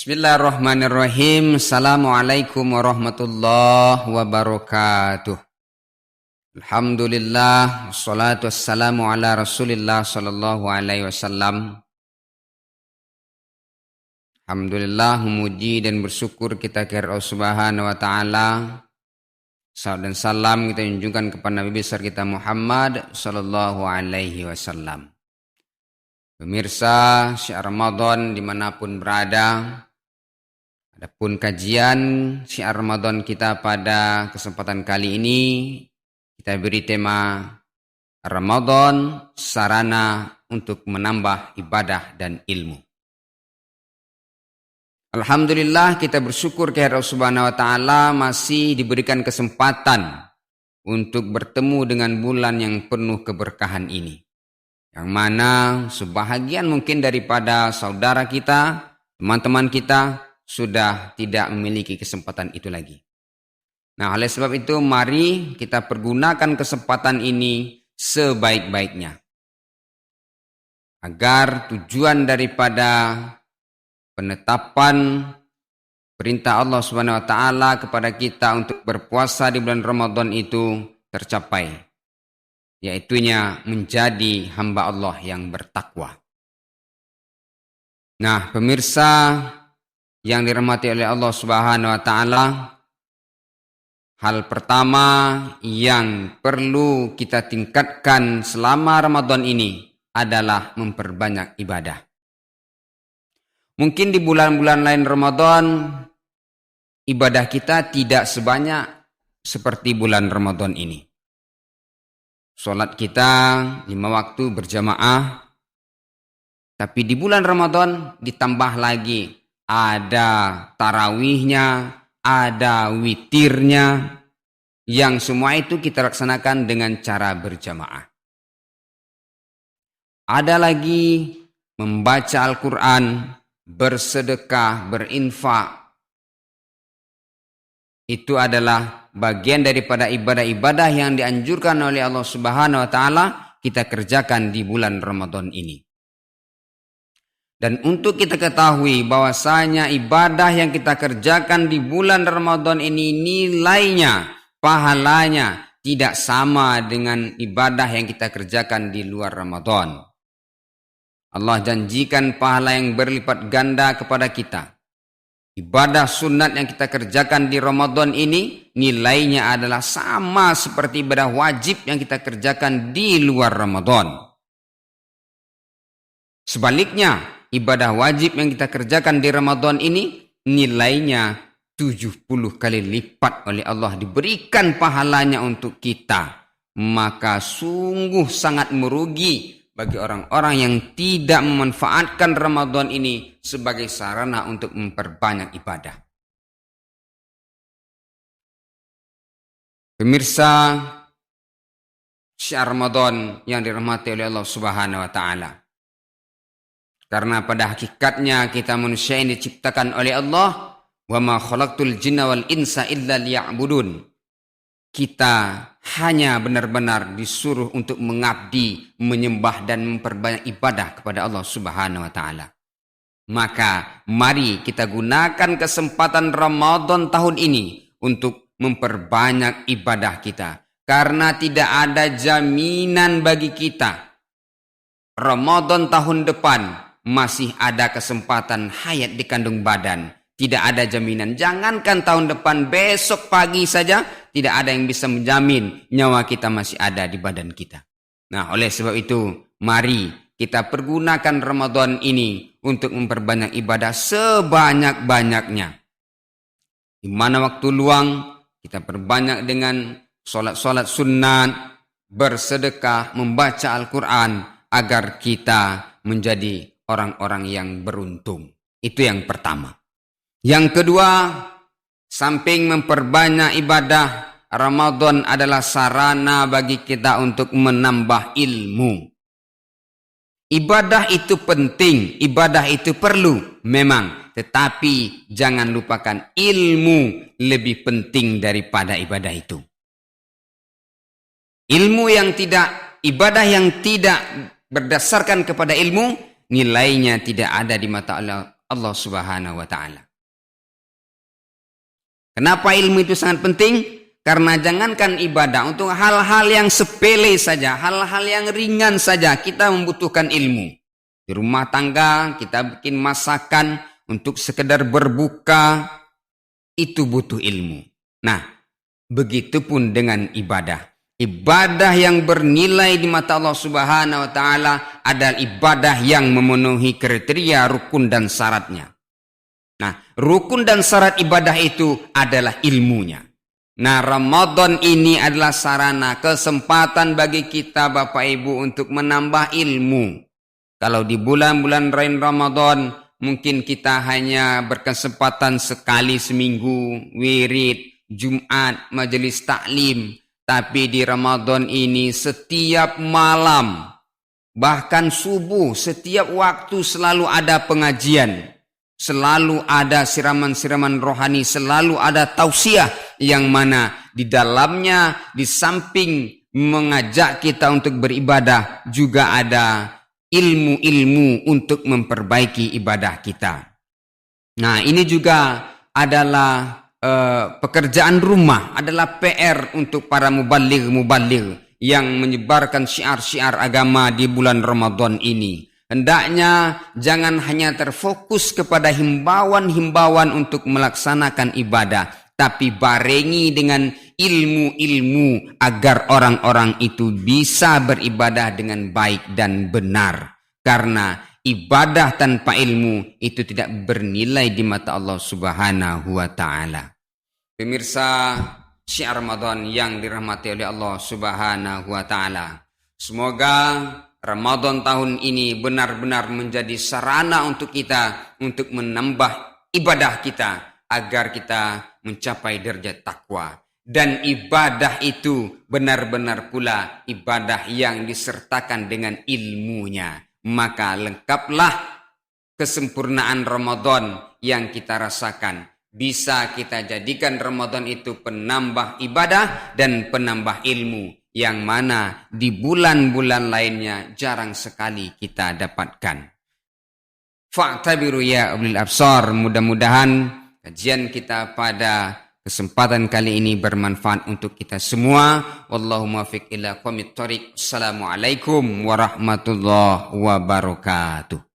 Bismillahirrahmanirrahim. Assalamualaikum warahmatullahi wabarakatuh. Alhamdulillah, wassalatu wassalamu ala Rasulillah sallallahu alaihi wasallam. Alhamdulillah, memuji dan bersyukur kita kepada Allah Subhanahu wa taala. Salam dan salam kita junjungkan kepada Nabi besar kita Muhammad sallallahu alaihi wasallam. Pemirsa syiar Ramadan dimanapun berada, adapun kajian syiar Ramadan kita pada kesempatan kali ini, kita beri tema Ramadan sarana untuk menambah ibadah dan ilmu. Alhamdulillah, kita bersyukur kepada Allah Subhanahu wa taala masih diberikan kesempatan untuk bertemu dengan bulan yang penuh keberkahan ini. Yang mana sebahagian mungkin daripada saudara kita, teman-teman kita sudah tidak memiliki kesempatan itu lagi. Nah, oleh sebab itu mari kita pergunakan kesempatan ini sebaik-baiknya. Agar tujuan daripada penetapan perintah Allah Subhanahu wa taala kepada kita untuk berpuasa di bulan Ramadan itu tercapai. Yaitunya menjadi hamba Allah yang bertakwa. Nah, pemirsa yang dirahmati oleh Allah Subhanahu wa taala, hal pertama yang perlu kita tingkatkan selama Ramadan ini adalah memperbanyak ibadah. Mungkin di bulan-bulan lain Ramadan ibadah kita tidak sebanyak seperti bulan Ramadan ini. Sholat kita 5 waktu berjamaah. Tapi di bulan Ramadan ditambah lagi. Ada tarawihnya, ada witirnya. Yang semua itu kita laksanakan dengan cara berjamaah. Ada lagi membaca Al-Quran, bersedekah, berinfak. Itu adalah bagian daripada ibadah-ibadah yang dianjurkan oleh Allah Subhanahu wa taala kita kerjakan di bulan Ramadan ini. Dan untuk kita ketahui bahwasanya ibadah yang kita kerjakan di bulan Ramadan ini nilainya, pahalanya tidak sama dengan ibadah yang kita kerjakan di luar Ramadan. Allah janjikan pahala yang berlipat ganda kepada kita. Ibadah sunat yang kita kerjakan di Ramadan ini nilainya adalah sama seperti ibadah wajib yang kita kerjakan di luar Ramadan. Sebaliknya, ibadah wajib yang kita kerjakan di Ramadan ini nilainya 70 kali lipat oleh Allah diberikan pahalanya untuk kita. Maka sungguh sangat merugi bagi orang-orang yang tidak memanfaatkan Ramadan ini sebagai sarana untuk memperbanyak ibadah. Pemirsa syiar Ramadan yang dirahmati oleh Allah Subhanahu wa taala. Karena pada hakikatnya kita manusia ini diciptakan oleh Allah, wa ma khalaqtul jinna wal insa illa liya'budun. Kita hanya benar-benar disuruh untuk mengabdi, menyembah dan memperbanyak ibadah kepada Allah Subhanahu wa taala. Maka mari kita gunakan kesempatan Ramadan tahun ini untuk memperbanyak ibadah kita. Karena tidak ada jaminan bagi kita Ramadan tahun depan masih ada kesempatan hayat di kandung badan. Tidak ada jaminan. Jangankan tahun depan, besok pagi saja tidak ada yang bisa menjamin nyawa kita masih ada di badan kita. Nah, oleh sebab itu, mari kita pergunakan Ramadan ini untuk memperbanyak ibadah sebanyak-banyaknya. Di mana waktu luang, kita perbanyak dengan sholat-sholat sunat, bersedekah, membaca Al-Quran, agar kita menjadi orang-orang yang beruntung. Itu yang pertama. Yang kedua, samping memperbanyak ibadah, Ramadan adalah sarana bagi kita untuk menambah ilmu. Ibadah itu penting, ibadah itu perlu, memang. Tetapi jangan lupakan ilmu lebih penting daripada ibadah itu. Ibadah yang tidak berdasarkan kepada ilmu, nilainya tidak ada di mata Allah Subhanahu wa Ta'ala. Kenapa ilmu itu sangat penting? Karena jangankan ibadah, untuk hal-hal yang sepele saja, hal-hal yang ringan saja, kita membutuhkan ilmu. Di rumah tangga, kita bikin masakan untuk sekedar berbuka, itu butuh ilmu. Nah, begitupun dengan ibadah. Ibadah yang bernilai di mata Allah Subhanahu wa Ta'ala adalah ibadah yang memenuhi kriteria rukun dan syaratnya. Nah, rukun dan syarat ibadah itu adalah ilmunya. Nah, Ramadan ini adalah sarana, kesempatan bagi kita Bapak Ibu untuk menambah ilmu. Kalau di bulan-bulan Ramadan mungkin kita hanya berkesempatan sekali seminggu, wirid, Jumat, majelis taklim. Tapi di Ramadan ini setiap malam, bahkan subuh, setiap waktu selalu ada pengajian. Selalu ada siraman-siraman rohani, selalu ada tausiah yang mana di dalamnya di samping mengajak kita untuk beribadah juga ada ilmu-ilmu untuk memperbaiki ibadah kita. Nah, ini juga adalah pekerjaan rumah, adalah PR untuk para mubaligh yang menyebarkan syiar-syiar agama di bulan Ramadan ini. Hendaknya jangan hanya terfokus kepada himbauan-himbauan untuk melaksanakan ibadah, tapi barengi dengan ilmu-ilmu agar orang-orang itu bisa beribadah dengan baik dan benar. Karena ibadah tanpa ilmu itu tidak bernilai di mata Allah Subhanahu wa Ta'ala. Pemirsa syiar Ramadan yang dirahmati oleh Allah Subhanahu wa Ta'ala, semoga Ramadan tahun ini benar-benar menjadi sarana untuk kita untuk menambah ibadah kita agar kita mencapai derajat takwa. Dan ibadah itu benar-benar pula ibadah yang disertakan dengan ilmunya. Maka lengkaplah kesempurnaan Ramadan yang kita rasakan. Bisa kita jadikan Ramadan itu penambah ibadah dan penambah ilmu, yang mana di bulan-bulan lainnya jarang sekali kita dapatkan. Fa'tabiru ya ulil absar. Mudah-mudahan kajian kita pada kesempatan kali ini bermanfaat untuk kita semua. Wallahu muwaffiq ila aqwamit thoriq. Assalamualaikum warahmatullahi wabarakatuh.